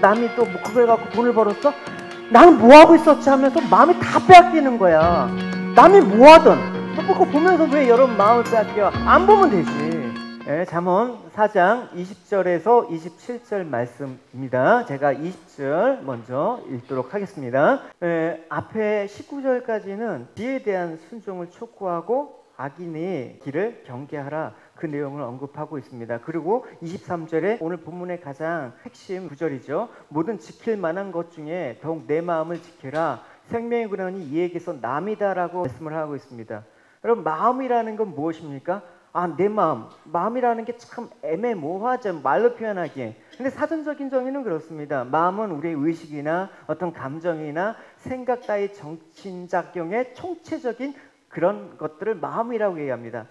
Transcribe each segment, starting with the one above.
남이 또 뭐 그걸 갖고 돈을 벌었어? 나는 뭐 하고 있었지 하면서 마음이 다 빼앗기는 거야. 남이 뭐 하든 그거 보면서 왜 여러분 마음을 빼앗겨? 안 보면 되지. 예, 잠언 4장 20절에서 27절 말씀입니다. 제가 20절 먼저 읽도록 하겠습니다. 앞에 19절까지는 지혜에 대한 순종을 촉구하고 악인의 길을 경계하라, 그 내용을 언급하고 있습니다. 그리고 23절에 오늘 본문의 가장 핵심 구절이죠. 모든 지킬 만한 것 중에 더욱 내 마음을 지켜라, 생명의 근원이 이에게서 남이다 라고 말씀을 하고 있습니다. 여러분, 마음이라는 건 무엇입니까? 내 마음이라는 게 참 애매모호하죠, 말로 표현하기에. 근데 사전적인 정의는 그렇습니다. 마음은 우리의 의식이나 어떤 감정이나 생각 따위 정신작용의 총체적인 그런 것들을 마음이라고 얘기합니다.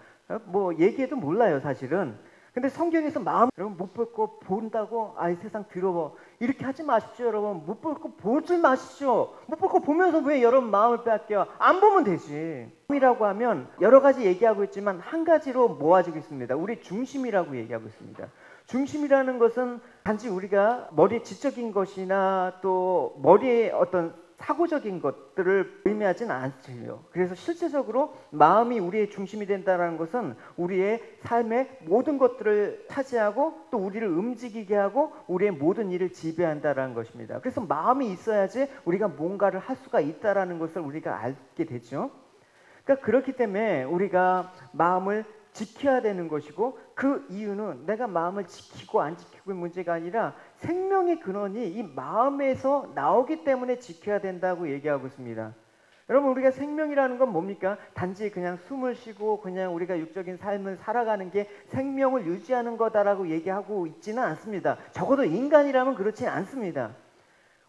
뭐 얘기해도 몰라요, 사실은. 근데 성경에서 마음, 여러분, 못 볼 거 본다고 이 세상 더러워 이렇게 하지 마십시오. 여러분, 못 볼 거 보지 마십시오. 못 볼 거 보면서 왜 여러분 마음을 빼앗겨? 안 보면 되지. 마음이라고 하면 여러 가지 얘기하고 있지만 한 가지로 모아지고 있습니다. 우리 중심이라고 얘기하고 있습니다. 중심이라는 것은 단지 우리가 머리에 지적인 것이나 또 머리에 어떤 사고적인 것들을 의미하진 않지요. 그래서 실제적으로 마음이 우리의 중심이 된다는 것은 우리의 삶의 모든 것들을 차지하고 또 우리를 움직이게 하고 우리의 모든 일을 지배한다는 것입니다. 그래서 마음이 있어야지 우리가 뭔가를 할 수가 있다는 것을 우리가 알게 되죠. 그러니까 그렇기 때문에 우리가 마음을 지켜야 되는 것이고, 그 이유는 내가 마음을 지키고 안 지키고의 문제가 아니라 생명의 근원이 이 마음에서 나오기 때문에 지켜야 된다고 얘기하고 있습니다. 여러분, 우리가 생명이라는 건 뭡니까? 단지 그냥 숨을 쉬고 그냥 우리가 육적인 삶을 살아가는 게 생명을 유지하는 거다라고 얘기하고 있지는 않습니다. 적어도 인간이라면 그렇지 않습니다.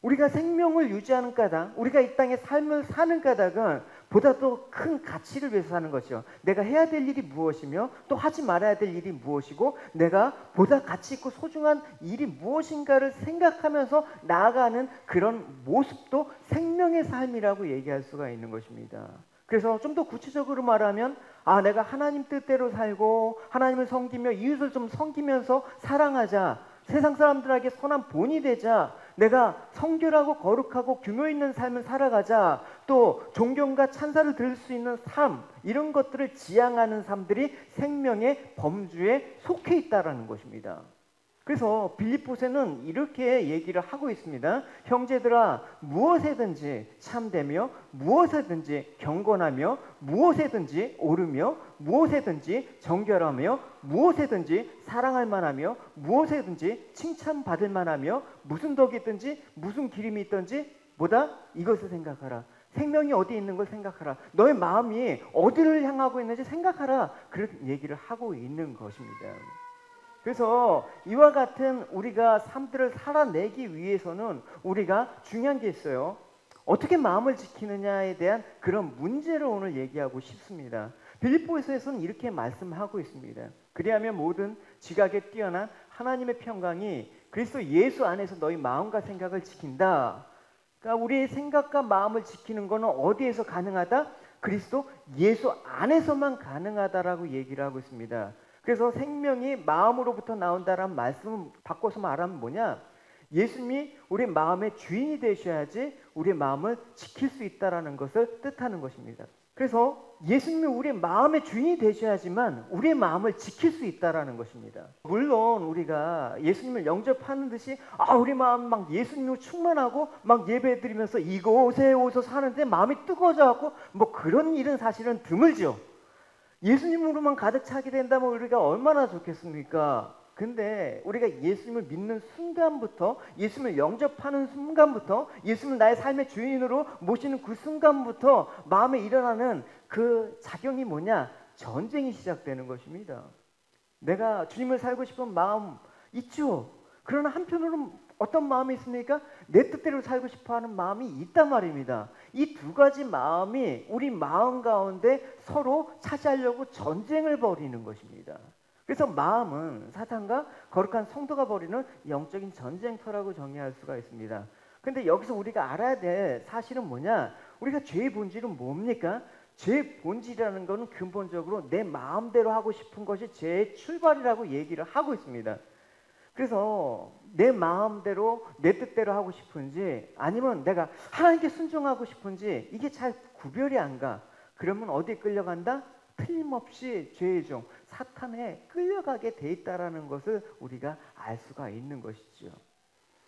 우리가 생명을 유지하는 까닭, 우리가 이 땅에 삶을 사는 까닭은 보다 더 큰 가치를 위해서 사는 것이요. 내가 해야 될 일이 무엇이며 또 하지 말아야 될 일이 무엇이고 내가 보다 가치 있고 소중한 일이 무엇인가를 생각하면서 나아가는 그런 모습도 생명의 삶이라고 얘기할 수가 있는 것입니다. 그래서 좀 더 구체적으로 말하면 내가 하나님 뜻대로 살고 하나님을 섬기며 이웃을 좀 섬기면서 사랑하자, 세상 사람들에게 선한 본이 되자, 내가 성결하고 거룩하고 규모 있는 삶을 살아가자, 또 존경과 찬사를 들을 수 있는 삶, 이런 것들을 지향하는 삶들이 생명의 범주에 속해 있다는 것입니다. 그래서 빌립보서는 이렇게 얘기를 하고 있습니다. 형제들아, 무엇에든지 참되며 무엇에든지 경건하며 무엇에든지 옳으며 무엇에든지 정결하며 무엇에든지 사랑할 만하며 무엇에든지 칭찬받을 만하며 무슨 덕이 있든지 무슨 기림이 있든지 뭐다? 이것을 생각하라. 생명이 어디에 있는 걸 생각하라. 너의 마음이 어디를 향하고 있는지 생각하라. 그런 얘기를 하고 있는 것입니다. 그래서 이와 같은 우리가 삶들을 살아내기 위해서는 우리가 중요한 게 있어요. 어떻게 마음을 지키느냐에 대한 그런 문제를 오늘 얘기하고 싶습니다. 빌립보서에서는 이렇게 말씀하고 있습니다. 그리하면 모든 지각에 뛰어난 하나님의 평강이 그리스도 예수 안에서 너희 마음과 생각을 지킨다. 그러니까 우리의 생각과 마음을 지키는 것은 어디에서 가능하다? 그리스도 예수 안에서만 가능하다라고 얘기를 하고 있습니다. 그래서 생명이 마음으로부터 나온다라는 말씀을 바꿔서 말하면 뭐냐? 예수님이 우리 마음의 주인이 되셔야지 우리 마음을 지킬 수 있다는 것을 뜻하는 것입니다. 그래서 예수님이 우리 마음의 주인이 되셔야지만 우리의 마음을 지킬 수 있다는 것입니다. 물론 우리가 예수님을 영접하는 듯이 우리 마음 막 예수님으로 충만하고 막 예배드리면서 이곳에 오서 사는데 마음이 뜨거워져갖고 뭐 그런 일은 사실은 드물죠. 예수님으로만 가득 차게 된다면 우리가 얼마나 좋겠습니까? 근데 우리가 예수님을 믿는 순간부터, 예수님을 영접하는 순간부터, 예수님을 나의 삶의 주인으로 모시는 그 순간부터 마음에 일어나는 그 작용이 뭐냐? 전쟁이 시작되는 것입니다. 내가 주님을 살고 싶은 마음 있죠. 그러나 한편으로는 어떤 마음이 있습니까? 내 뜻대로 살고 싶어하는 마음이 있단 말입니다. 이 두 가지 마음이 우리 마음 가운데 서로 차지하려고 전쟁을 벌이는 것입니다. 그래서 마음은 사탄과 거룩한 성도가 벌이는 영적인 전쟁터라고 정의할 수가 있습니다. 근데 여기서 우리가 알아야 될 사실은 뭐냐? 우리가 죄의 본질은 뭡니까? 죄의 본질이라는 것은 근본적으로 내 마음대로 하고 싶은 것이 죄의 출발이라고 얘기를 하고 있습니다. 그래서 내 마음대로 내 뜻대로 하고 싶은지 아니면 내가 하나님께 순종하고 싶은지 이게 잘 구별이 안 가. 그러면 어디에 끌려간다? 틀림없이 죄의 종 사탄에 끌려가게 돼 있다라는 것을 우리가 알 수가 있는 것이죠.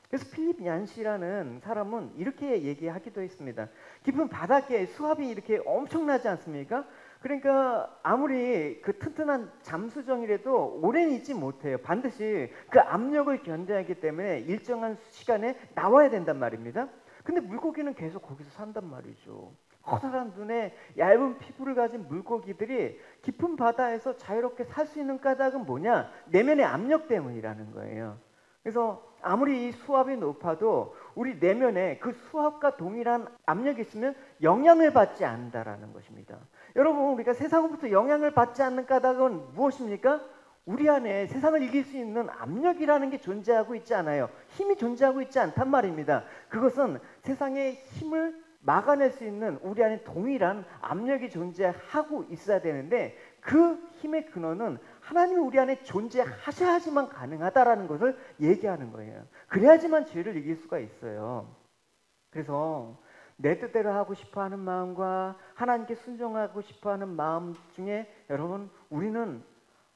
그래서 필립 얀시라는 사람은 이렇게 얘기하기도 했습니다. 깊은 바닷가에 수압이 이렇게 엄청나지 않습니까? 그러니까 아무리 그 튼튼한 잠수정이라도 오래는 있지 못해요. 반드시 그 압력을 견뎌야 하기 때문에 일정한 시간에 나와야 된단 말입니다. 근데 물고기는 계속 거기서 산단 말이죠. 커다란 눈에 얇은 피부를 가진 물고기들이 깊은 바다에서 자유롭게 살 수 있는 까닭은 뭐냐? 내면의 압력 때문이라는 거예요. 그래서 아무리 이 수압이 높아도 우리 내면에 그 수압과 동일한 압력이 있으면 영향을 받지 않는다라는 것입니다. 여러분, 우리가 세상으로부터 영향을 받지 않는 까닭은 무엇입니까? 우리 안에 세상을 이길 수 있는 압력이라는 게 존재하고 있지 않아요. 힘이 존재하고 있지 않단 말입니다. 그것은 세상의 힘을 막아낼 수 있는 우리 안에 동일한 압력이 존재하고 있어야 되는데 그 힘의 근원은 하나님이 우리 안에 존재하셔야지만 가능하다라는 것을 얘기하는 거예요. 그래야지만 죄를 이길 수가 있어요. 그래서 내 뜻대로 하고 싶어하는 마음과 하나님께 순종하고 싶어하는 마음 중에 여러분 우리는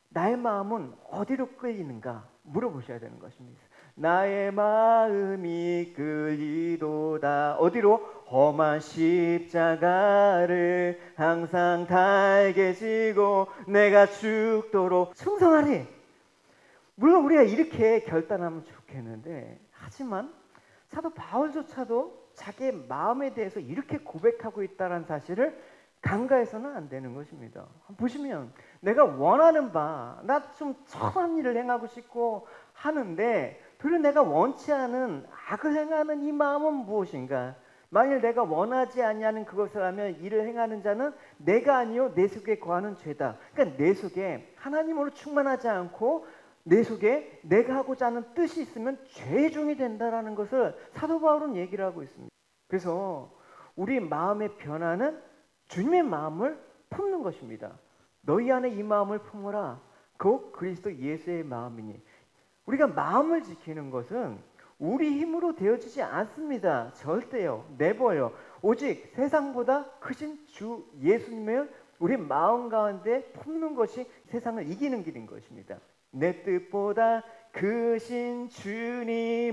나의 마음은 어디로 끌리는가 물어보셔야 되는 것입니다. 나의 마음이 끌리도다. 어디로? 험한 십자가를 항상 달게 지고 내가 죽도록 충성하리. 물론 우리가 이렇게 결단하면 좋겠는데 하지만 사도 바울조차도 자기의 마음에 대해서 이렇게 고백하고 있다는 사실을 간과해서는 안 되는 것입니다. 보시면 내가 원하는 바, 나 좀 선한 일을 행하고 싶고 하는데 별로 내가 원치 않은 악을 행하는 이 마음은 무엇인가? 만일 내가 원하지 아니하는 그것을 하면 이를 행하는 자는 내가 아니요 내 속에 거하는 죄다. 그러니까 내 속에 하나님으로 충만하지 않고 내 속에 내가 하고자 하는 뜻이 있으면 죄의 종이 된다라는 것을 사도 바울은 얘기를 하고 있습니다. 그래서 우리 마음의 변화는 주님의 마음을 품는 것입니다. 너희 안에 이 마음을 품으라. 곧 그리스도 예수의 마음이니. 우리가 마음을 지키는 것은 우리 힘으로 되어지지 않습니다. 절대요. 네버요. 오직 세상보다 크신 주 예수님을 우리 마음 가운데 품는 것이 세상을 이기는 길인 것입니다. 내 뜻보다 크신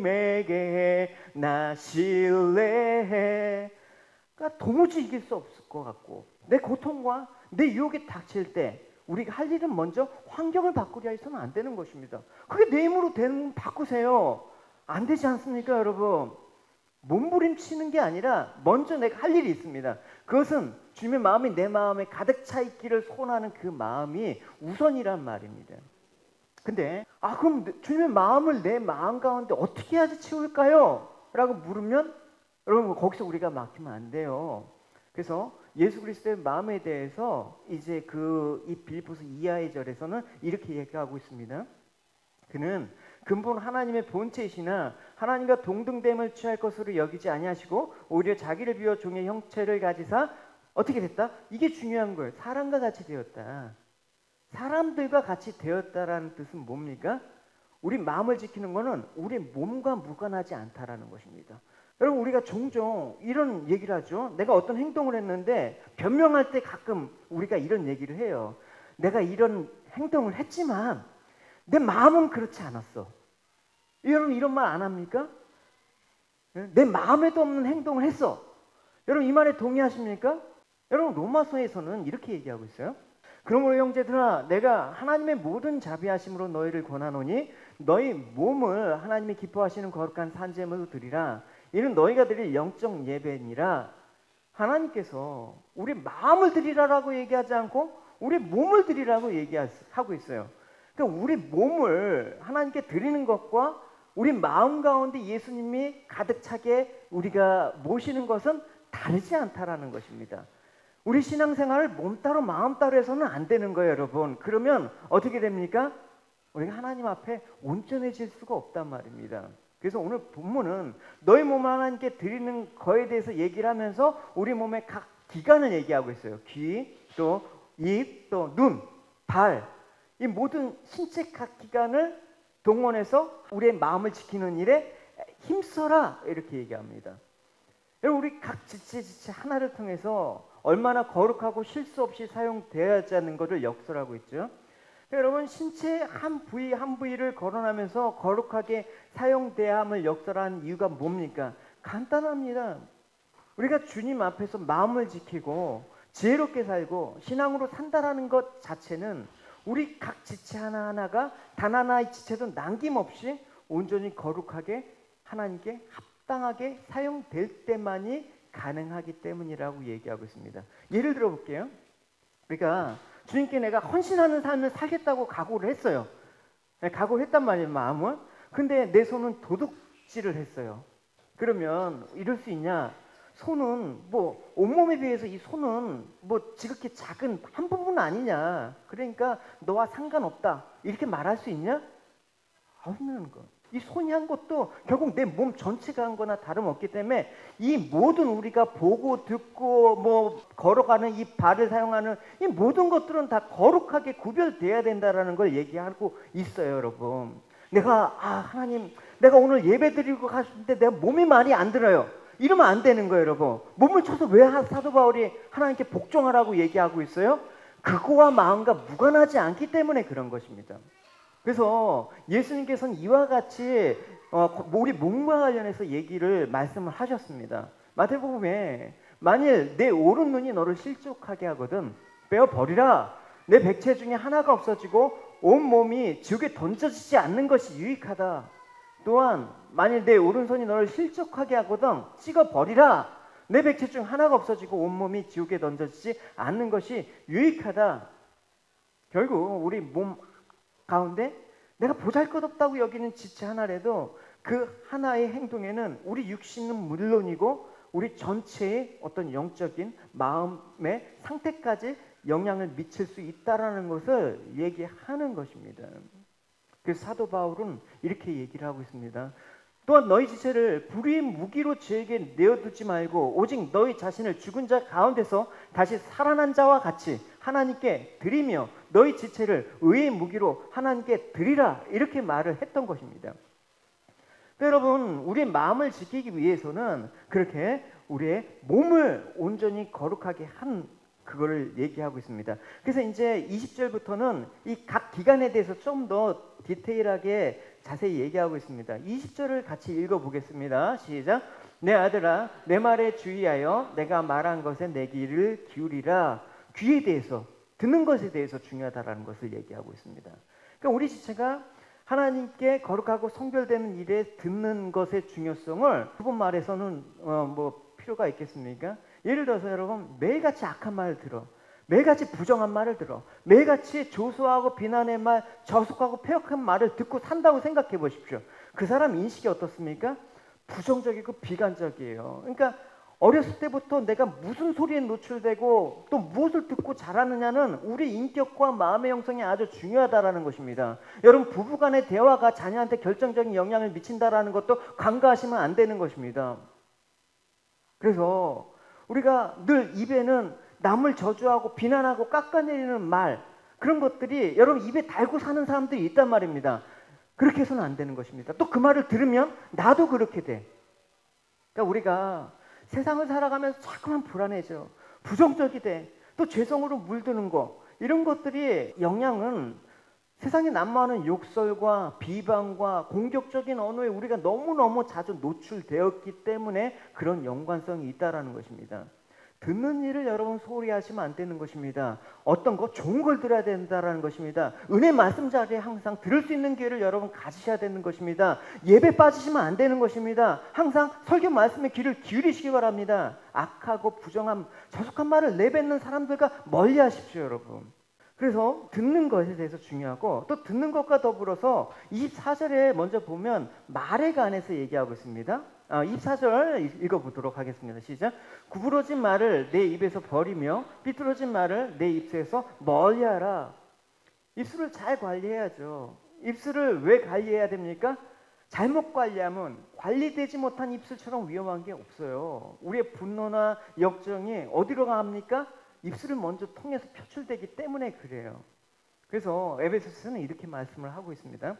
주님에게 나 신뢰해. 그러니까 도무지 이길 수 없을 것 같고 내 고통과 내 유혹이 닥칠 때 우리가 할 일은 먼저 환경을 바꾸려 해서는 안 되는 것입니다. 그게 내 힘으로 되는 바꾸세요. 안 되지 않습니까, 여러분? 몸부림치는 게 아니라 먼저 내가 할 일이 있습니다. 그것은 주님의 마음이 내 마음에 가득 차 있기를 소원하는 그 마음이 우선이란 말입니다. 근데 그럼 주님의 마음을 내 마음 가운데 어떻게 해야지 채울까요? 라고 물으면 여러분 거기서 우리가 막히면 안 돼요. 그래서 예수 그리스도의 마음에 대해서 이제 이 빌립보서 2의 절에서는 이렇게 얘기하고 있습니다. 그는 근본 하나님의 본체이시나 하나님과 동등됨을 취할 것으로 여기지 아니하시고 오히려 자기를 비워 종의 형체를 가지사 어떻게 됐다? 이게 중요한 거예요. 사람과 같이 되었다. 사람들과 같이 되었다라는 뜻은 뭡니까? 우리 마음을 지키는 것은 우리 몸과 무관하지 않다라는 것입니다. 여러분 우리가 종종 이런 얘기를 하죠. 내가 어떤 행동을 했는데 변명할 때 가끔 우리가 이런 얘기를 해요. 내가 이런 행동을 했지만 내 마음은 그렇지 않았어. 여러분 이런 말 안 합니까? 내 마음에도 없는 행동을 했어. 여러분 이 말에 동의하십니까? 여러분 로마서에서는 이렇게 얘기하고 있어요. 그러므로 형제들아 내가 하나님의 모든 자비하심으로 너희를 권하노니 너희 몸을 하나님이 기뻐하시는 거룩한 산제물로 드리라. 이는 너희가 드릴 영적 예배니라. 하나님께서 우리 마음을 드리라라고 얘기하지 않고 우리 몸을 드리라고 얘기하고 있어요. 그러니까 우리 몸을 하나님께 드리는 것과 우리 마음 가운데 예수님이 가득 차게 우리가 모시는 것은 다르지 않다라는 것입니다. 우리 신앙생활을 몸 따로 마음 따로 해서는 안 되는 거예요, 여러분. 그러면 어떻게 됩니까? 우리가 하나님 앞에 온전해질 수가 없단 말입니다. 그래서 오늘 본문은 너희 몸을 하나님께 드리는 거에 대해서 얘기를 하면서 우리 몸의 각 기관을 얘기하고 있어요. 귀, 또 입, 또 눈, 발. 이 모든 신체 각 기관을 동원해서 우리의 마음을 지키는 일에 힘써라 이렇게 얘기합니다. 여러분 우리 각 지체 하나를 통해서 얼마나 거룩하고 실수 없이 사용되어야지 것을 역설하고 있죠. 여러분 신체 한 부위 한 부위를 거론하면서 거룩하게 사용돼야 함을 역설하는 이유가 뭡니까? 간단합니다. 우리가 주님 앞에서 마음을 지키고 지혜롭게 살고 신앙으로 산다라는 것 자체는 우리 각 지체 하나하나가 단 하나의 지체도 남김없이 온전히 거룩하게 하나님께 합당하게 사용될 때만이 가능하기 때문이라고 얘기하고 있습니다. 예를 들어 볼게요. 우리가 주님께 내가 헌신하는 삶을 살겠다고 각오를 했어요. 각오를 했단 말이에요, 마음은. 근데 내 손은 도둑질을 했어요. 그러면 이럴 수 있냐? 손은 뭐 온몸에 비해서 이 손은 뭐 지극히 작은 한 부분 아니냐? 그러니까 너와 상관없다. 이렇게 말할 수 있냐? 없는 거. 이 손이 한 것도 결국 내 몸 전체가 한 거나 다름없기 때문에 이 모든 우리가 보고 듣고 뭐 걸어가는 이 발을 사용하는 이 모든 것들은 다 거룩하게 구별돼야 된다라는 걸 얘기하고 있어요, 여러분. 내가 하나님 내가 오늘 예배 드리고 갔는데 내가 몸이 많이 안 들어요. 이러면 안 되는 거예요, 여러분. 몸을 쳐서 왜 사도 바울이 하나님께 복종하라고 얘기하고 있어요? 그거와 마음과 무관하지 않기 때문에 그런 것입니다. 그래서 예수님께서는 이와 같이 우리 몸과 관련해서 말씀을 하셨습니다. 마태복음에 만일 내 오른 눈이 너를 실족하게 하거든 빼어버리라. 내 백체 중에 하나가 없어지고 온 몸이 지옥에 던져지지 않는 것이 유익하다. 또한 만일 내 오른손이 너를 실족하게 하거든 찍어버리라. 내 백체 중 하나가 없어지고 온 몸이 지옥에 던져지지 않는 것이 유익하다. 결국 우리 몸 가운데 내가 보잘것없다고 여기는 지체 하나라도 그 하나의 행동에는 우리 육신은 물론이고 우리 전체의 어떤 영적인 마음의 상태까지 영향을 미칠 수 있다라는 것을 얘기하는 것입니다. 그래서 사도 바울은 이렇게 얘기를 하고 있습니다. 또한 너희 지체를 불의의 무기로 죄에게 내어두지 말고 오직 너희 자신을 죽은 자 가운데서 다시 살아난 자와 같이 하나님께 드리며 너희 지체를 의의 무기로 하나님께 드리라 이렇게 말을 했던 것입니다. 여러분 우리의 마음을 지키기 위해서는 그렇게 우리의 몸을 온전히 거룩하게 한 그거를 얘기하고 있습니다. 그래서 이제 20절부터는 이 각 기간에 대해서 좀 더 디테일하게 자세히 얘기하고 있습니다. 20절을 같이 읽어보겠습니다. 시작. 내 아들아 내 말에 주의하여 내가 말한 것에 내 귀를 기울이라. 귀에 대해서 듣는 것에 대해서 중요하다라는 것을 얘기하고 있습니다. 그러니까 우리 지체가 하나님께 거룩하고 성별되는 일에 듣는 것의 중요성을 두 번 말해서는 뭐 필요가 있겠습니까? 예를 들어서 여러분 매일같이 악한 말을 들어 매일같이 부정한 말을 들어 매일같이 조소하고 비난의 말 저속하고 폐역한 말을 듣고 산다고 생각해 보십시오. 그 사람 인식이 어떻습니까? 부정적이고 비관적이에요. 그러니까 어렸을 때부터 내가 무슨 소리에 노출되고 또 무엇을 듣고 자라느냐는 우리 인격과 마음의 형성이 아주 중요하다라는 것입니다. 여러분 부부간의 대화가 자녀한테 결정적인 영향을 미친다라는 것도 간과하시면 안 되는 것입니다. 그래서 우리가 늘 입에는 남을 저주하고 비난하고 깎아내리는 말 그런 것들이 여러분 입에 달고 사는 사람들이 있단 말입니다. 그렇게 해서는 안 되는 것입니다. 또 그 말을 들으면 나도 그렇게 돼. 그러니까 우리가 세상을 살아가면서 자꾸만 불안해져. 부정적이 돼. 또 죄성으로 물드는 거. 이런 것들이 영향은 세상에 난무하는 욕설과 비방과 공격적인 언어에 우리가 너무너무 자주 노출되었기 때문에 그런 연관성이 있다는 것입니다. 듣는 일을 여러분 소홀히 하시면 안 되는 것입니다. 어떤 거 좋은 걸 들어야 된다는 것입니다. 은혜 말씀 자리에 항상 들을 수 있는 기회를 여러분 가지셔야 되는 것입니다. 예배 빠지시면 안 되는 것입니다. 항상 설교 말씀에 귀를 기울이시기 바랍니다. 악하고 부정한 저속한 말을 내뱉는 사람들과 멀리 하십시오, 여러분. 그래서 듣는 것에 대해서 중요하고 또 듣는 것과 더불어서 24절에 먼저 보면 말에 관해서 얘기하고 있습니다. 24절 읽어보도록 하겠습니다. 시작. 구부러진 말을 내 입에서 버리며 삐뚤어진 말을 내 입에서 멀리하라. 입술을 잘 관리해야죠. 입술을 왜 관리해야 됩니까? 잘못 관리하면 관리되지 못한 입술처럼 위험한 게 없어요. 우리의 분노나 역정이 어디로 갑니까? 입술을 먼저 통해서 표출되기 때문에 그래요. 그래서 에베소서는 이렇게 말씀을 하고 있습니다.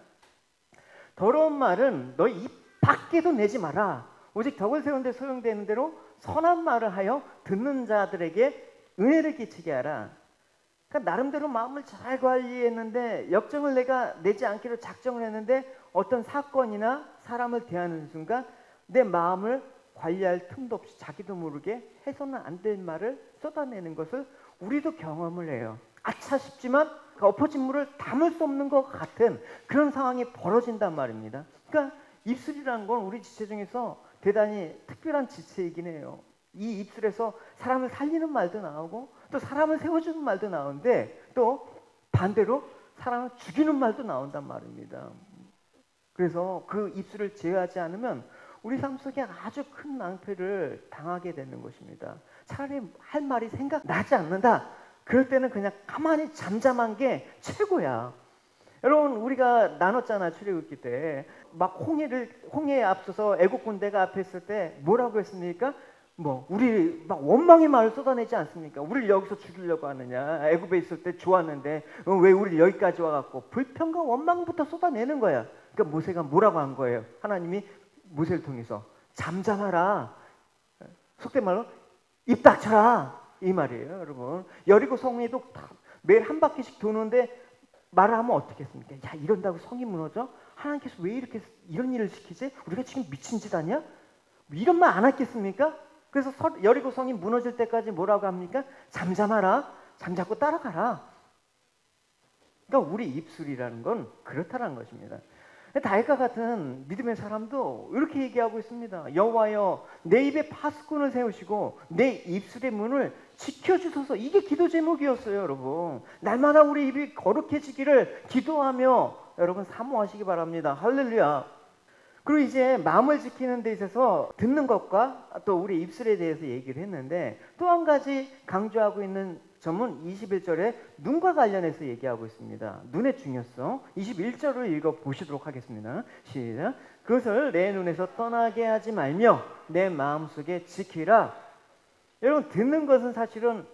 더러운 말은 너 입 밖에도 내지 마라. 오직 덕을 세우는데 소용되는 대로 선한 말을 하여 듣는 자들에게 은혜를 끼치게 하라. 그러니까 나름대로 마음을 잘 관리했는데 역정을 내가 내지 않기로 작정을 했는데 어떤 사건이나 사람을 대하는 순간 내 마음을 관리할 틈도 없이 자기도 모르게 해서는 안 될 말을 쏟아내는 것을 우리도 경험을 해요. 아차 싶지만 그 엎어진 물을 담을 수 없는 것 같은 그런 상황이 벌어진단 말입니다. 그러니까 입술이라는 건 우리 지체 중에서 대단히 특별한 지체이긴 해요. 이 입술에서 사람을 살리는 말도 나오고 또 사람을 세워주는 말도 나오는데 또 반대로 사람을 죽이는 말도 나온단 말입니다. 그래서 그 입술을 제어하지 않으면 우리 삶 속에 아주 큰 낭패를 당하게 되는 것입니다. 차라리 할 말이 생각나지 않는다. 그럴 때는 그냥 가만히 잠잠한 게 최고야. 여러분 우리가 나눴잖아 출애굽기 때. 막 홍해에 앞서서 애국 군대가 앞에 있을 때 뭐라고 했습니까? 우리 막 원망의 말을 쏟아내지 않습니까? 우리를 여기서 죽이려고 하느냐? 애굽에 있을 때 좋았는데 왜 우리를 여기까지 와갖고 불평과 원망부터 쏟아내는 거야. 그러니까 모세가 뭐라고 한 거예요? 하나님이 모세를 통해서 잠잠하라. 속된 말로 입 닥쳐라 이 말이에요. 여러분 여리고 성에도 매일 한 바퀴씩 도는데 말을 하면 어떻겠습니까? 야 이런다고 성이 무너져? 하나님께서 왜 이렇게 이런 일을 시키지? 우리가 지금 미친 짓 아니야? 이런 말 안 했겠습니까? 그래서 여리고 성이 무너질 때까지 뭐라고 합니까? 잠잠하라. 잠잡고 따라가라. 그러니까 우리 입술이라는 건 그렇다는 것입니다. 다윗과 같은 믿음의 사람도 이렇게 얘기하고 있습니다. 여호와여 내 입에 파수꾼을 세우시고 내 입술의 문을 지켜주소서. 이게 기도 제목이었어요. 여러분 날마다 우리 입이 거룩해지기를 기도하며 여러분 사모하시기 바랍니다. 할렐루야. 그리고 이제 마음을 지키는 데 있어서 듣는 것과 또 우리 입술에 대해서 얘기를 했는데 또 한 가지 강조하고 있는 점은 21절에 눈과 관련해서 얘기하고 있습니다. 눈의 중요성 21절을 읽어보시도록 하겠습니다. 시작. 그것을 내 눈에서 떠나게 하지 말며 내 마음속에 지키라. 여러분 듣는 것은 사실은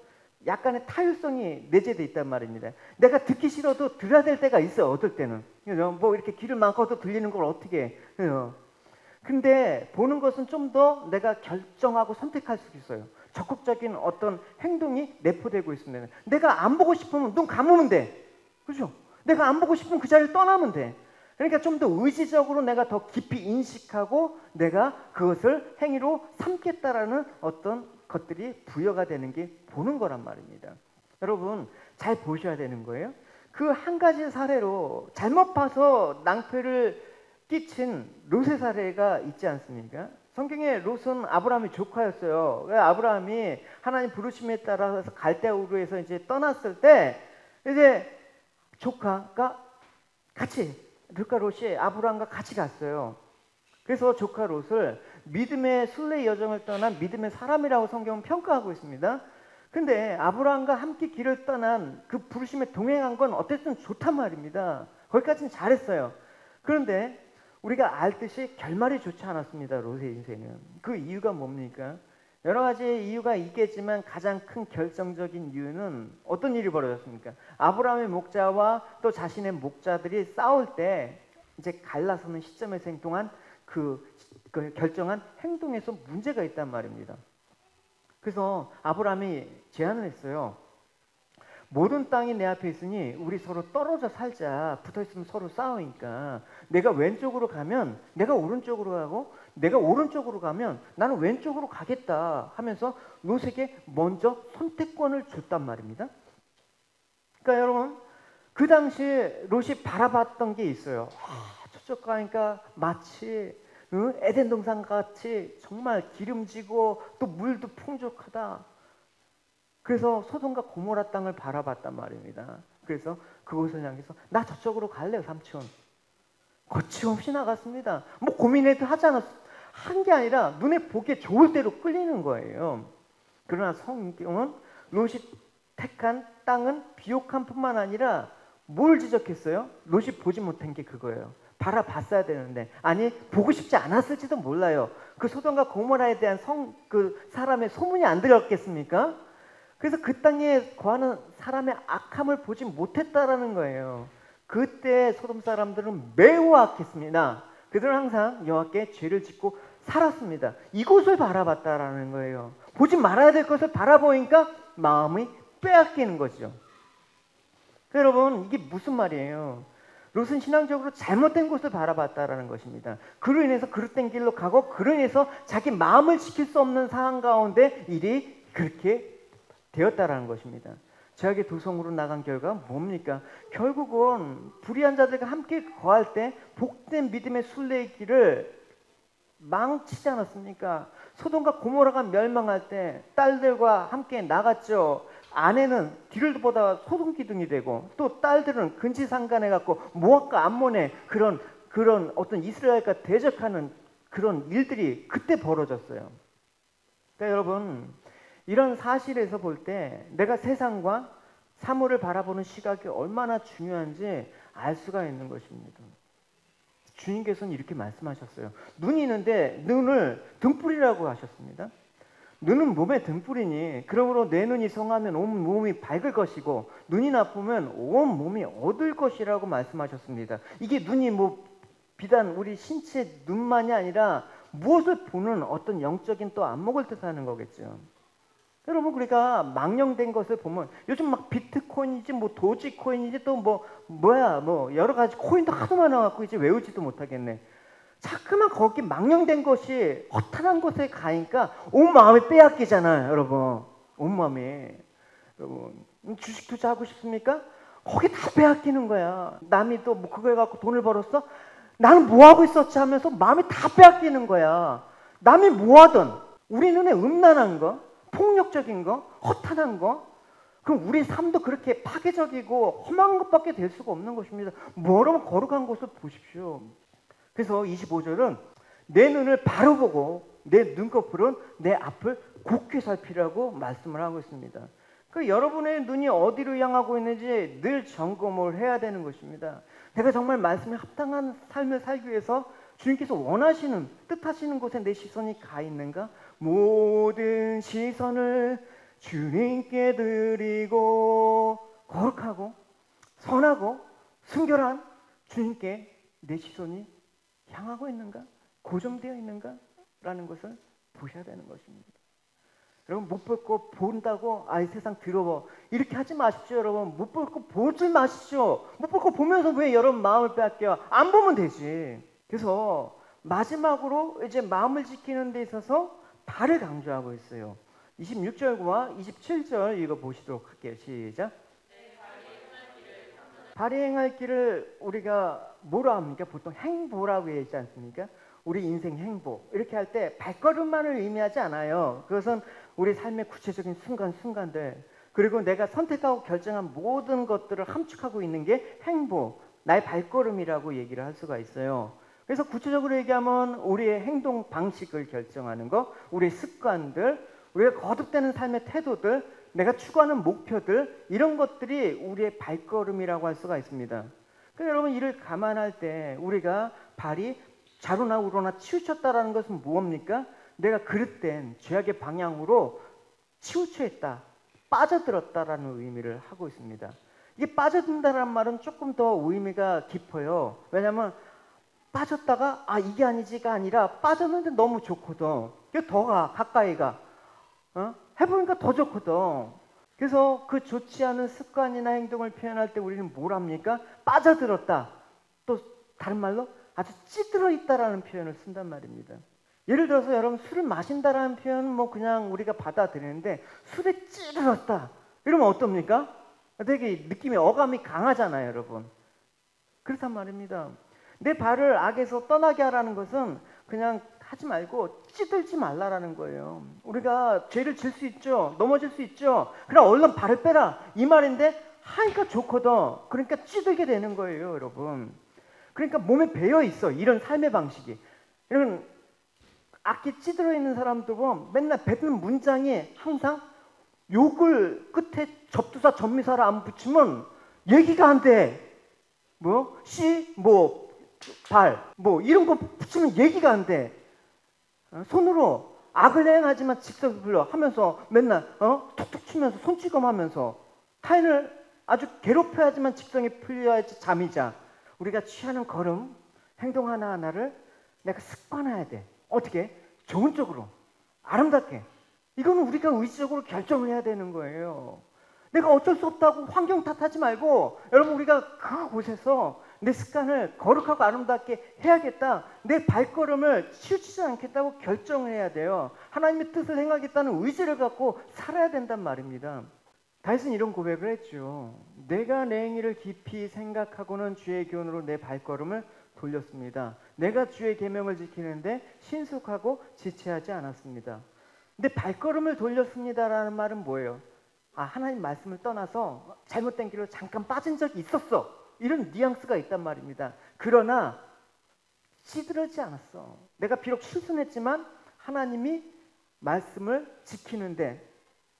약간의 타율성이 내재되어 있단 말입니다. 내가 듣기 싫어도 들어야 될 때가 있어요. 어떨 때는 이렇게 귀를 막아도 들리는 걸 어떻게 해요. 근데 보는 것은 좀 더 내가 결정하고 선택할 수 있어요. 적극적인 어떤 행동이 내포되고 있습니다. 내가 안 보고 싶으면 눈 감으면 돼. 그렇죠? 내가 안 보고 싶으면 그 자리를 떠나면 돼. 그러니까 좀 더 의지적으로 내가 더 깊이 인식하고 내가 그것을 행위로 삼겠다라는 어떤 것들이 부여가 되는 게 보는 거란 말입니다. 여러분 잘 보셔야 되는 거예요. 그 한 가지 사례로 잘못 봐서 낭패를 끼친 롯의 사례가 있지 않습니까? 성경에 롯은 아브라함의 조카였어요. 아브라함이 하나님 부르심에 따라서 갈대우르에서 이제 떠났을 때 이제 조카가 같이 르카 롯이 아브라함과 같이 갔어요. 그래서 조카 롯을 믿음의 순례 여정을 떠난 믿음의 사람이라고 성경은 평가하고 있습니다. 근데 아브라함과 함께 길을 떠난 그 부르심에 동행한 건 어쨌든 좋단 말입니다. 거기까지는 잘했어요. 그런데 우리가 알듯이 결말이 좋지 않았습니다. 롯의 인생은. 그 이유가 뭡니까? 여러 가지 이유가 있겠지만 가장 큰 결정적인 이유는 어떤 일이 벌어졌습니까? 아브라함의 목자와 또 자신의 목자들이 싸울 때 이제 갈라서는 시점에서 행동한 그 결정한 행동에서 문제가 있단 말입니다. 그래서 아브라함이 제안을 했어요. 모든 땅이 내 앞에 있으니 우리 서로 떨어져 살자. 붙어있으면 서로 싸우니까 내가 왼쪽으로 가면 내가 오른쪽으로 가고 내가 오른쪽으로 가면 나는 왼쪽으로 가겠다 하면서 롯에게 먼저 선택권을 줬단 말입니다. 그러니까 여러분 그 당시에 롯이 바라봤던 게 있어요. 저쪽 가니까 마치 에덴 동산 같이 정말 기름지고 또 물도 풍족하다. 그래서 소돔과 고모라 땅을 바라봤단 말입니다. 그래서 그곳을 향해서 나 저쪽으로 갈래요 삼촌. 거침없이 나갔습니다. 뭐 고민해도 하지 않았어. 한 게 아니라 눈에 보기에 좋을 대로 끌리는 거예요. 그러나 성경은 롯이 택한 땅은 비옥한 뿐만 아니라 뭘 지적했어요? 롯이 보지 못한 게 그거예요. 바라봤어야 되는데 아니 보고 싶지 않았을지도 몰라요. 그 소돔과 고모라에 대한 그 사람의 소문이 안 들었겠습니까? 그래서 그 땅에 거하는 사람의 악함을 보지 못했다라는 거예요. 그때 소돔 사람들은 매우 악했습니다. 그들은 항상 여호와께 죄를 짓고 살았습니다. 이곳을 바라봤다라는 거예요. 보지 말아야 될 것을 바라보니까 마음이 빼앗기는 거죠. 여러분, 이게 무슨 말이에요? 롯은 신앙적으로 잘못된 곳을 바라봤다라는 것입니다. 그로 인해서 그릇된 길로 가고, 그로 인해서 자기 마음을 지킬 수 없는 상황 가운데 일이 그렇게 되었다라는 것입니다. 죄악의 도성으로 나간 결과 뭡니까? 결국은 불의한 자들과 함께 거할 때 복된 믿음의 순례의 길을 망치지 않았습니까? 소돔과 고모라가 멸망할 때 딸들과 함께 나갔죠. 아내는 뒤를 보다가 소돔 기둥이 되고, 또 딸들은 근지상간해 갖고 모압과 암몬의 그런 어떤 이스라엘과 대적하는 그런 일들이 그때 벌어졌어요. 그러니까 여러분, 이런 사실에서 볼 때 내가 세상과 사물을 바라보는 시각이 얼마나 중요한지 알 수가 있는 것입니다. 주님께서는 이렇게 말씀하셨어요. 눈이 있는데 눈을 등불이라고 하셨습니다. 눈은 몸의 등불이니 그러므로 내 눈이 성하면 온 몸이 밝을 것이고 눈이 나쁘면 온 몸이 어두울 것이라고 말씀하셨습니다. 이게 눈이 비단 우리 신체 눈만이 아니라 무엇을 보는 어떤 영적인 또 안목을 뜻하는 거겠죠. 여러분, 우리가 망령된 것을 보면 요즘 막 비트코인이지 도지코인이지 또 여러 가지 코인도 하도 많아갖고 이제 외우지도 못하겠네. 자꾸만 거기 망령된 것이 허탄한 곳에 가니까 온 마음이 빼앗기잖아요, 여러분. 온 마음이. 여러분, 주식 투자하고 싶습니까? 거기 다 빼앗기는 거야. 남이 또 그거 해갖고 돈을 벌었어? 나는 뭐 하고 있었지 하면서 마음이 다 빼앗기는 거야. 남이 뭐 하든 우리 눈에 음란한 거, 폭력적인 거, 허탄한 거, 그럼 우리 삶도 그렇게 파괴적이고 험한 것밖에 될 수가 없는 것입니다. 뭐라면 거룩한 것을 보십시오. 그래서 25절은 내 눈을 바로 보고 내 눈꺼풀은 내 앞을 굳게 살피라고 말씀을 하고 있습니다. 그 여러분의 눈이 어디로 향하고 있는지 늘 점검을 해야 되는 것입니다. 내가 정말 말씀에 합당한 삶을 살기 위해서 주님께서 원하시는, 뜻하시는 곳에 내 시선이 가 있는가? 모든 시선을 주님께 드리고 거룩하고 선하고 순결한 주님께 내 시선이 향하고 있는가? 고정되어 있는가? 라는 것을 보셔야 되는 것입니다. 여러분, 못 볼 거 본다고 이 세상 더러워 이렇게 하지 마십시오. 여러분, 못 볼 거 보지 마십시오. 못 볼 거 보면서 왜 여러분 마음을 빼앗겨? 안 보면 되지. 그래서 마지막으로 이제 마음을 지키는 데 있어서 발을 강조하고 있어요. 26절과 27절 읽어보시도록 할게요. 시작. 발이 행할 길을 우리가 뭐라 합니까? 보통 행보라고 얘기하지 않습니까? 우리 인생 행보 이렇게 할 때 발걸음만을 의미하지 않아요. 그것은 우리 삶의 구체적인 순간순간들, 그리고 내가 선택하고 결정한 모든 것들을 함축하고 있는 게 행보, 나의 발걸음이라고 얘기를 할 수가 있어요. 그래서 구체적으로 얘기하면 우리의 행동 방식을 결정하는 것, 우리의 습관들, 우리가 거듭되는 삶의 태도들, 내가 추구하는 목표들, 이런 것들이 우리의 발걸음이라고 할 수가 있습니다. 그러니까 여러분, 이를 감안할 때 우리가 발이 좌로나 우로나 치우쳤다라는 것은 무엇입니까? 내가 그릇된 죄악의 방향으로 치우쳐있다, 빠져들었다라는 의미를 하고 있습니다. 이게 빠져든다라는 말은 조금 더 의미가 깊어요. 왜냐하면 빠졌다가 이게 아니지가 아니라 빠졌는데 너무 좋거든. 더 가까이 가. 해보니까 더 좋거든. 그래서 그 좋지 않은 습관이나 행동을 표현할 때 우리는 뭘 합니까? 빠져들었다. 또 다른 말로 아주 찌들어 있다라는 표현을 쓴단 말입니다. 예를 들어서 여러분, 술을 마신다라는 표현은 그냥 우리가 받아들이는데 술에 찌들었다 이러면 어떻습니까? 되게 느낌이 어감이 강하잖아요, 여러분. 그렇단 말입니다. 내 발을 악에서 떠나게 하라는 것은 그냥 하지 말고 찌들지 말라라는 거예요. 우리가 죄를 질 수 있죠. 넘어질 수 있죠. 그럼 얼른 발을 빼라 이 말인데 하니까 좋거든. 그러니까 찌들게 되는 거예요, 여러분. 그러니까 몸에 배어 있어, 이런 삶의 방식이. 이런 악기 찌들어 있는 사람들 보면 맨날 뱉는 문장이 항상 욕을 끝에 접두사 전미사를 안 붙이면 얘기가 안 돼. 발, 이런 거 붙이면 얘기가 안 돼. 손으로 악을 행하지만 직접 불러 하면서 맨날 툭툭 치면서 손찌검하면서 타인을 아주 괴롭혀야지만 직성이 풀려야지 잠이 자. 우리가 취하는 걸음, 행동 하나하나를 내가 습관화해야 돼. 어떻게? 좋은 쪽으로, 아름답게. 이거는 우리가 의지적으로 결정을 해야 되는 거예요. 내가 어쩔 수 없다고 환경 탓하지 말고, 여러분, 우리가 그곳에서 내 습관을 거룩하고 아름답게 해야겠다, 내 발걸음을 치우치지 않겠다고 결정을 해야 돼요. 하나님의 뜻을 행하겠다는 의지를 갖고 살아야 된단 말입니다. 다윗은 이런 고백을 했죠. 내가 내 행위를 깊이 생각하고는 주의 교훈으로 내 발걸음을 돌렸습니다. 내가 주의 계명을 지키는데 신속하고 지체하지 않았습니다. 근데 발걸음을 돌렸습니다라는 말은 뭐예요? 하나님 말씀을 떠나서 잘못된 길로 잠깐 빠진 적이 있었어. 이런 뉘앙스가 있단 말입니다. 그러나 시들하지 않았어. 내가 비록 실수했지만 하나님이 말씀을 지키는데,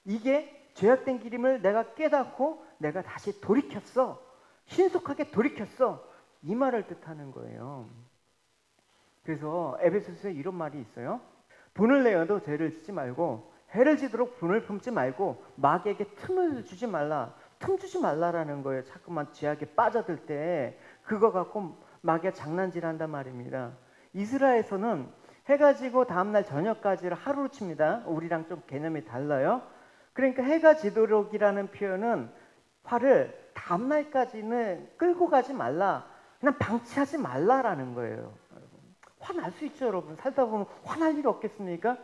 이게 죄악된 길임을 내가 깨닫고 내가 다시 돌이켰어. 신속하게 돌이켰어. 이 말을 뜻하는 거예요. 그래서 에베소서에 이런 말이 있어요. 분을 내어도 죄를 짓지 말고 해를 지도록 분을 품지 말고 마귀에게 틈을 주지 말라. 틈 주지 말라라는 거예요. 자꾸만 죄악에 빠져들 때 그거 갖고 마귀가 장난질한단 말입니다. 이스라엘에서는 해가 지고 다음날 저녁까지를 하루로 칩니다. 우리랑 좀 개념이 달라요. 그러니까 해가 지도록이라는 표현은 화를 다음날까지는 끌고 가지 말라, 그냥 방치하지 말라라는 거예요. 화날 수 있죠, 여러분. 살다 보면 화날 일 없겠습니까?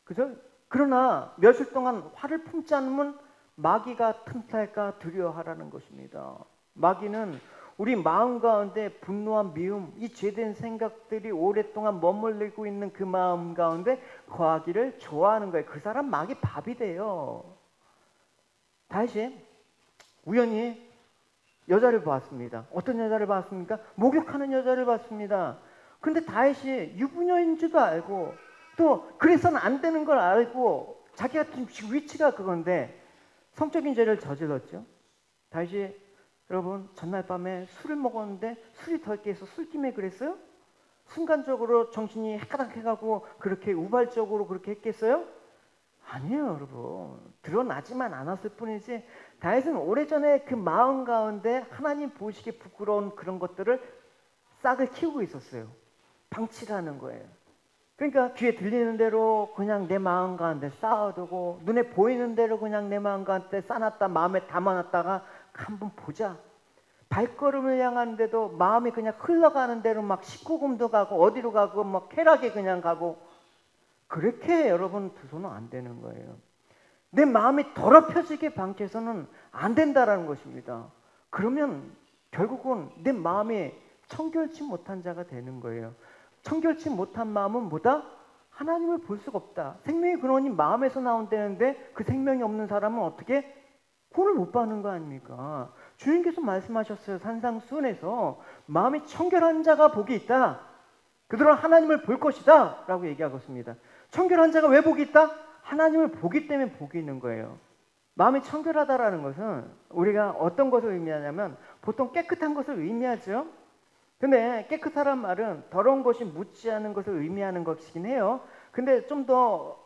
그죠? 그러나 며칠 동안 화를 품지 않으면 마귀가 틈탈까 두려워하라는 것입니다. 마귀는 우리 마음 가운데 분노와 미움, 이 죄된 생각들이 오랫동안 머물리고 있는 그 마음 가운데 거하기를 좋아하는 거예요. 그 사람 마귀 밥이 돼요. 다윗이 우연히 여자를 봤습니다. 어떤 여자를 봤습니까? 목욕하는 여자를 봤습니다. 근데 다윗이 유부녀인 줄도 알고, 또 그래서는 안 되는 걸 알고, 자기가 지금 위치가 그건데 성적인 죄를 저질렀죠. 다윗이, 여러분, 전날 밤에 술을 먹었는데 술이 덜 깨서 술김에 그랬어요? 순간적으로 정신이 해가닥해가고 그렇게 우발적으로 그렇게 했겠어요? 아니에요, 여러분. 드러나지만 않았을 뿐이지, 다윗은 오래전에 그 마음 가운데 하나님 보시기에 부끄러운 그런 것들을 싹을 키우고 있었어요. 방치라는 거예요. 그러니까 귀에 들리는 대로 그냥 내 마음 가운데 쌓아두고, 눈에 보이는 대로 그냥 내 마음 가운데 쌓아놨다, 마음에 담아놨다가 한번 보자. 발걸음을 향하는데도 마음이 그냥 흘러가는 대로 막 19금도 가고 어디로 가고 막 쾌락에 그냥 가고, 그렇게 여러분 두서는 안 되는 거예요. 내 마음이 더럽혀지게 방치해서는 안 된다라는 것입니다. 그러면 결국은 내 마음이 청결치 못한 자가 되는 거예요. 청결치 못한 마음은 뭐다? 하나님을 볼 수가 없다. 생명의 근원이 마음에서 나온다는데 그 생명이 없는 사람은 어떻게? 구원을 못 받는 거 아닙니까? 주님께서 말씀하셨어요. 산상수훈에서 마음이 청결한 자가 복이 있다. 그들은 하나님을 볼 것이다 라고 얘기하고 있습니다. 청결한 자가 왜 복이 있다? 하나님을 보기 때문에 복이 있는 거예요. 마음이 청결하다라는 것은 우리가 어떤 것을 의미하냐면 보통 깨끗한 것을 의미하죠. 근데 깨끗하란 말은 더러운 것이 묻지 않은 것을 의미하는 것이긴 해요. 근데 좀 더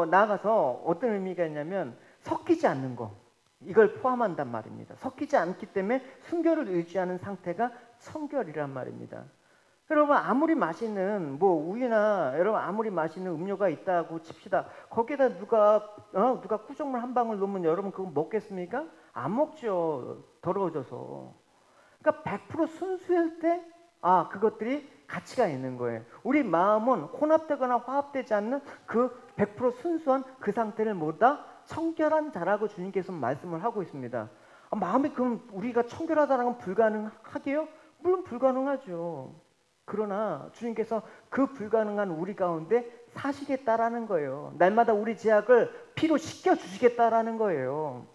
나아가서 어떤 의미가 있냐면 섞이지 않는 것, 이걸 포함한단 말입니다. 섞이지 않기 때문에 순결을 유지하는 상태가 청결이란 말입니다. 여러분, 아무리 맛있는 우유나 여러분 아무리 맛있는 음료가 있다고 칩시다. 거기에다 누가 구정물 한 방울 넣으면 여러분 그거 먹겠습니까? 안 먹죠. 더러워져서. 그러니까 100% 순수할 때 그것들이 가치가 있는 거예요. 우리 마음은 혼합되거나 화합되지 않는 그 100% 순수한 그 상태를 뭐다? 청결한 자라고 주님께서 말씀을 하고 있습니다. 마음이 그럼 우리가 청결하다는 건 불가능하게요? 물론 불가능하죠. 그러나 주님께서 그 불가능한 우리 가운데 사시겠다라는 거예요. 날마다 우리 죄악을 피로 씻겨 주시겠다라는 거예요.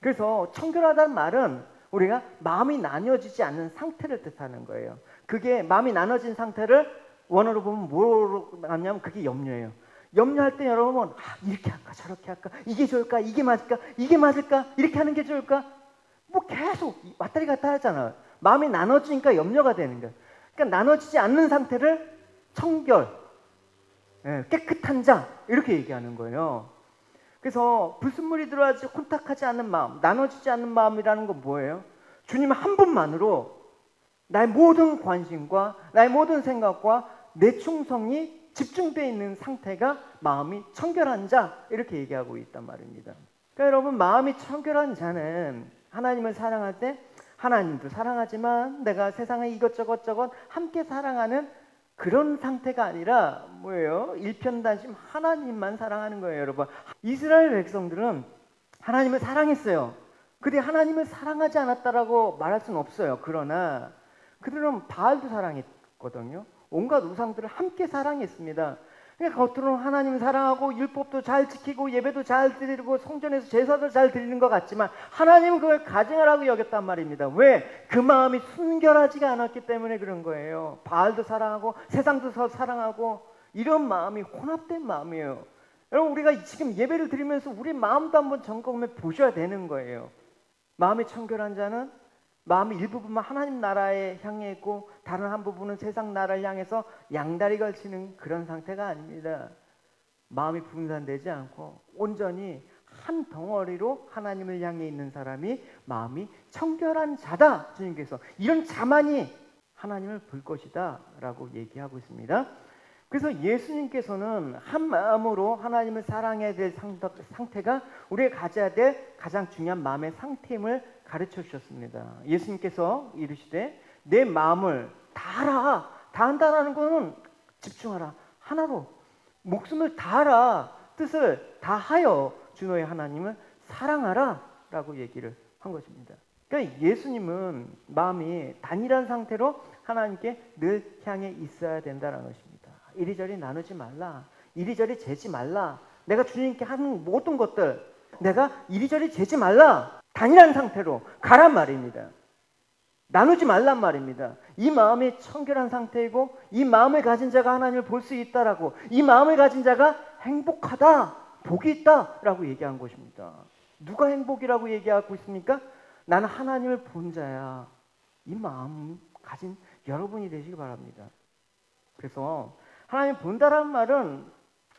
그래서 청결하다는 말은 우리가 마음이 나뉘어지지 않는 상태를 뜻하는 거예요. 그게 마음이 나눠진 상태를 원어로 보면 뭐로 하냐면 그게 염려예요. 염려할 때 여러분 이렇게 할까 저렇게 할까, 이게 좋을까 이게 맞을까 이게 맞을까, 이렇게 하는 게 좋을까, 계속 왔다리 갔다 하잖아요. 마음이 나눠지니까 염려가 되는 거예요. 그러니까 나눠지지 않는 상태를 청결, 깨끗한 자 이렇게 얘기하는 거예요. 그래서 불순물이 들어가지 혼탁하지 않는 마음, 나눠지지 않는 마음이라는 건 뭐예요? 주님 한 분만으로 나의 모든 관심과 나의 모든 생각과 내 충성이 집중되어 있는 상태가 마음이 청결한 자, 이렇게 얘기하고 있단 말입니다. 그러니까 여러분, 마음이 청결한 자는 하나님을 사랑할 때 하나님도 사랑하지만 내가 세상의 이것저것 함께 사랑하는 그런 상태가 아니라 뭐예요? 일편단심 하나님만 사랑하는 거예요, 여러분. 이스라엘 백성들은 하나님을 사랑했어요. 근데 하나님을 사랑하지 않았다라고 말할 수는 없어요. 그러나 그들은 바알도 사랑했거든요. 온갖 우상들을 함께 사랑했습니다. 그러니까 겉으로는 하나님을 사랑하고 율법도 잘 지키고 예배도 잘 드리고 성전에서 제사도 잘 드리는 것 같지만 하나님은 그걸 가증하라고 여겼단 말입니다. 왜? 그 마음이 순결하지가 않았기 때문에 그런 거예요. 바알도 사랑하고 세상도 사랑하고 이런 마음이 혼합된 마음이에요. 여러분, 우리가 지금 예배를 드리면서 우리 마음도 한번 점검해 보셔야 되는 거예요. 마음이 청결한 자는 마음의 일부분만 하나님 나라에 향해 있고 다른 한 부분은 세상 나라를 향해서 양다리 걸치는 그런 상태가 아닙니다. 마음이 분산되지 않고 온전히 한 덩어리로 하나님을 향해 있는 사람이 마음이 청결한 자다. 주님께서 이런 자만이 하나님을 볼 것이다 라고 얘기하고 있습니다. 그래서 예수님께서는 한 마음으로 하나님을 사랑해야 될 상태가 우리가 가져야 될 가장 중요한 마음의 상태임을 가르쳐 주셨습니다. 예수님께서 이르시되 내 마음을 다하라. 다한다라는 것은 집중하라. 하나로 목숨을 다하라. 뜻을 다하여 주 너의 하나님을 사랑하라 라고 얘기를 한 것입니다. 그러니까 예수님은 마음이 단일한 상태로 하나님께 늘 향해 있어야 된다는 것입니다. 이리저리 나누지 말라. 이리저리 재지 말라. 내가 주님께 하는 모든 것들 내가 이리저리 재지 말라. 단일한 상태로 가란 말입니다. 나누지 말란 말입니다. 이 마음이 청결한 상태이고 이 마음을 가진 자가 하나님을 볼 수 있다라고, 이 마음을 가진 자가 행복하다, 복이 있다라고 얘기한 것입니다. 누가 행복이라고 얘기하고 있습니까? 나는 하나님을 본 자야. 이 마음 가진 여러분이 되시기 바랍니다. 그래서 하나님 본다라는 말은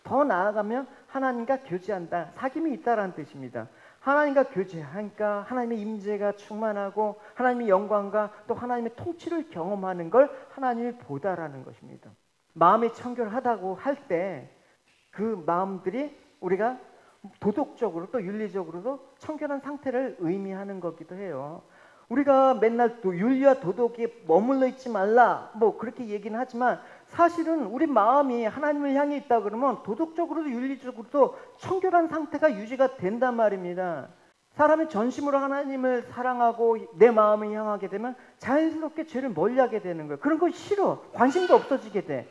더 나아가면 하나님과 교제한다, 사귐이 있다라는 뜻입니다. 하나님과 교제하니까 하나님의 임재가 충만하고 하나님의 영광과 또 하나님의 통치를 경험하는 걸 하나님이 보다라는 것입니다. 마음이 청결하다고 할 때 그 마음들이 우리가 도덕적으로 또 윤리적으로도 청결한 상태를 의미하는 거기도 해요. 우리가 맨날 또 윤리와 도덕에 머물러 있지 말라 뭐 그렇게 얘기는 하지만 사실은 우리 마음이 하나님을 향해 있다 그러면 도덕적으로도 윤리적으로도 청결한 상태가 유지가 된단 말입니다. 사람이 전심으로 하나님을 사랑하고 내 마음을 향하게 되면 자연스럽게 죄를 멀리하게 되는 거예요. 그런 거 싫어. 관심도 없어지게 돼.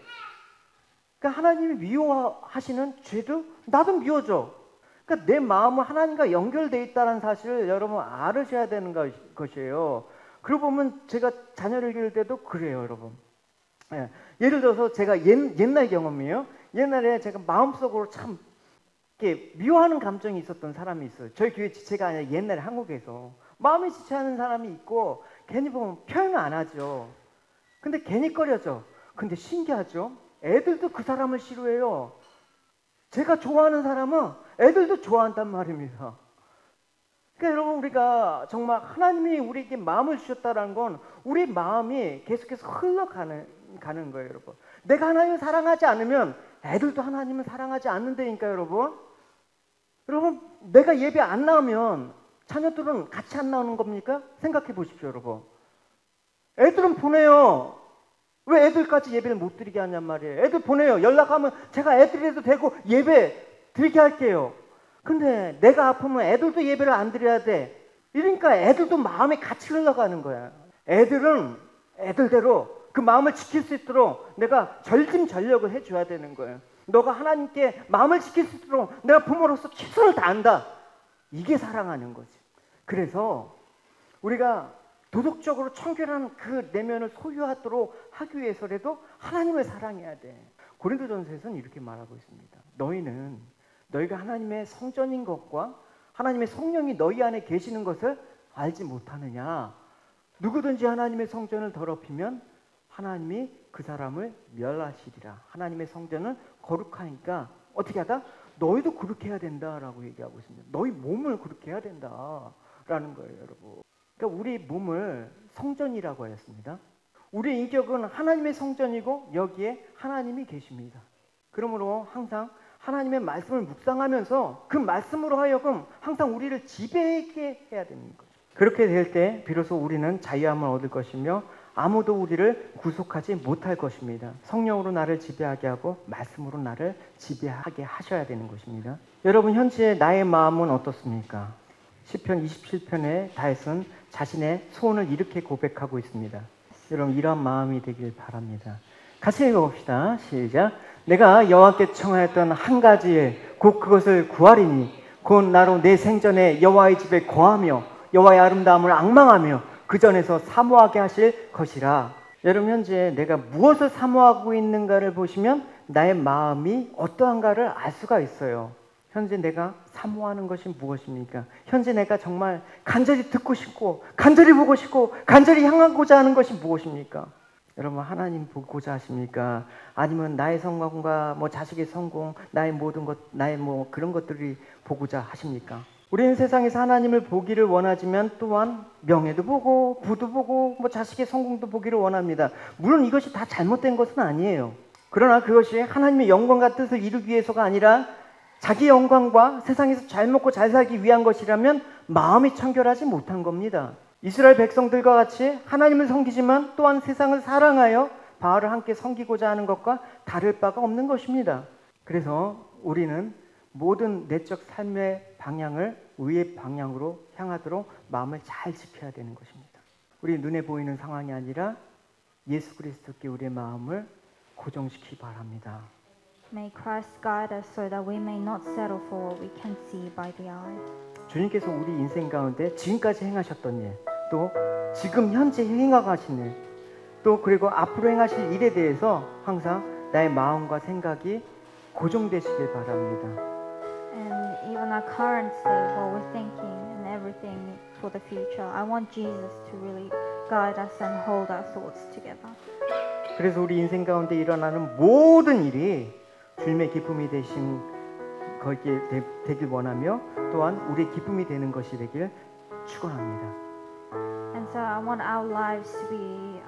그러니까 하나님이 미워하시는 죄도 나도 미워져. 그러니까 내 마음은 하나님과 연결되어 있다는 사실을 여러분 알으셔야 되는 것이에요. 그러고 보면 제가 자녀를 기를 때도 그래요, 여러분. 예. 예를 들어서 제가 옛날 경험이에요. 옛날에 제가 마음속으로 참 이렇게 미워하는 감정이 있었던 사람이 있어요. 저희 교회 지체가 아니라 옛날에 한국에서 마음이 지체하는 사람이 있고 괜히 보면 표현을 안 하죠. 근데 괜히 꺼려져. 근데 신기하죠. 애들도 그 사람을 싫어해요. 제가 좋아하는 사람은 애들도 좋아한단 말입니다. 그러니까 여러분, 우리가 정말 하나님이 우리에게 마음을 주셨다는 건 우리 마음이 계속해서 흘러가는 거예요, 여러분. 내가 하나님을 사랑하지 않으면 애들도 하나님을 사랑하지 않는다니까요, 여러분. 여러분, 내가 예배 안 나오면 자녀들은 같이 안 나오는 겁니까? 생각해 보십시오, 여러분. 애들은 보내요. 왜 애들까지 예배를 못 드리게 하냔 말이에요. 애들 보내요. 연락하면 제가 애들이라도 되고 예배 드리게 할게요. 근데 내가 아프면 애들도 예배를 안 드려야 돼. 이러니까 애들도 마음이 같이 흘러가는 거야. 애들은 애들대로 그 마음을 지킬 수 있도록 내가 절심전력을 해줘야 되는 거예요. 너가 하나님께 마음을 지킬 수 있도록 내가 부모로서 최선을 다한다. 이게 사랑하는 거지. 그래서 우리가 도덕적으로 청결한 그 내면을 소유하도록 하기 위해서라도 하나님을 사랑해야 돼. 고린도전서에서는 이렇게 말하고 있습니다. 너희가 하나님의 성전인 것과 하나님의 성령이 너희 안에 계시는 것을 알지 못하느냐. 누구든지 하나님의 성전을 더럽히면 하나님이 그 사람을 멸하시리라. 하나님의 성전은 거룩하니까 어떻게 하다? 너희도 그렇게 해야 된다라고 얘기하고 있습니다. 너희 몸을 그렇게 해야 된다라는 거예요, 여러분. 그러니까 우리 몸을 성전이라고 하였습니다. 우리의 인격은 하나님의 성전이고 여기에 하나님이 계십니다. 그러므로 항상 하나님의 말씀을 묵상하면서 그 말씀으로 하여금 항상 우리를 지배하게 해야 되는 거죠. 그렇게 될 때 비로소 우리는 자유함을 얻을 것이며 아무도 우리를 구속하지 못할 것입니다. 성령으로 나를 지배하게 하고 말씀으로 나를 지배하게 하셔야 되는 것입니다. 여러분, 현재 나의 마음은 어떻습니까? 시편 27편에 다윗은 자신의 소원을 이렇게 고백하고 있습니다. 여러분, 이러한 마음이 되길 바랍니다. 같이 읽어봅시다. 시작. 내가 여호와께 청하였던 한 가지 일, 곧 그것을 구하리니 곧 나로 내 생전에 여호와의 집에 거하며 여호와의 아름다움을 앙망하며 그 전에서 사모하게 하실 것이라. 여러분, 현재 내가 무엇을 사모하고 있는가를 보시면 나의 마음이 어떠한가를 알 수가 있어요. 현재 내가 사모하는 것이 무엇입니까? 현재 내가 정말 간절히 듣고 싶고 간절히 보고 싶고 간절히 향하고자 하는 것이 무엇입니까? 여러분, 하나님 보고자 하십니까? 아니면 나의 성공과 자식의 성공, 나의 모든 것, 나의 그런 것들이 보고자 하십니까? 우리는 세상에서 하나님을 보기를 원하지만 또한 명예도 보고 부도 보고 자식의 성공도 보기를 원합니다. 물론 이것이 다 잘못된 것은 아니에요. 그러나 그것이 하나님의 영광과 뜻을 이루기 위해서가 아니라 자기 영광과 세상에서 잘 먹고 잘 살기 위한 것이라면 마음이 청결하지 못한 겁니다. 이스라엘 백성들과 같이 하나님을 섬기지만 또한 세상을 사랑하여 바알을 함께 섬기고자 하는 것과 다를 바가 없는 것입니다. 그래서 우리는 모든 내적 삶의 방향을 의의 방향으로 향하도록 마음을 잘 지켜야 되는 것입니다. 우리 눈에 보이는 상황이 아니라 예수 그리스도께 우리의 마음을 고정시키기 바랍니다. May Christ guide us so that we may not settle for what we can see by the eye. 주님께서 우리 인생 가운데 지금까지 행하셨던 일, 또 지금 현재 행하신 일, 또 그리고 앞으로 행하실 일에 대해서 항상 나의 마음과 생각이 고정되시길 바랍니다. And even our current state, what we're thinking and everything for the future, I want Jesus to really guide us and hold our thoughts together. 그래서 우리 인생 가운데 일어나는 모든 일이 주님의 기쁨이 되신 거기에 되길 원하며 또한 우리의 기쁨이 되는 것이 되길 축원합니다. And so I want our lives to be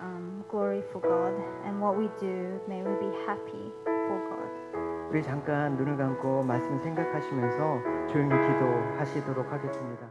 glory for God, and what we do, may we be happy for God. 우리 잠깐 눈을 감고 말씀 생각하시면서 조용히 기도하시도록 하겠습니다.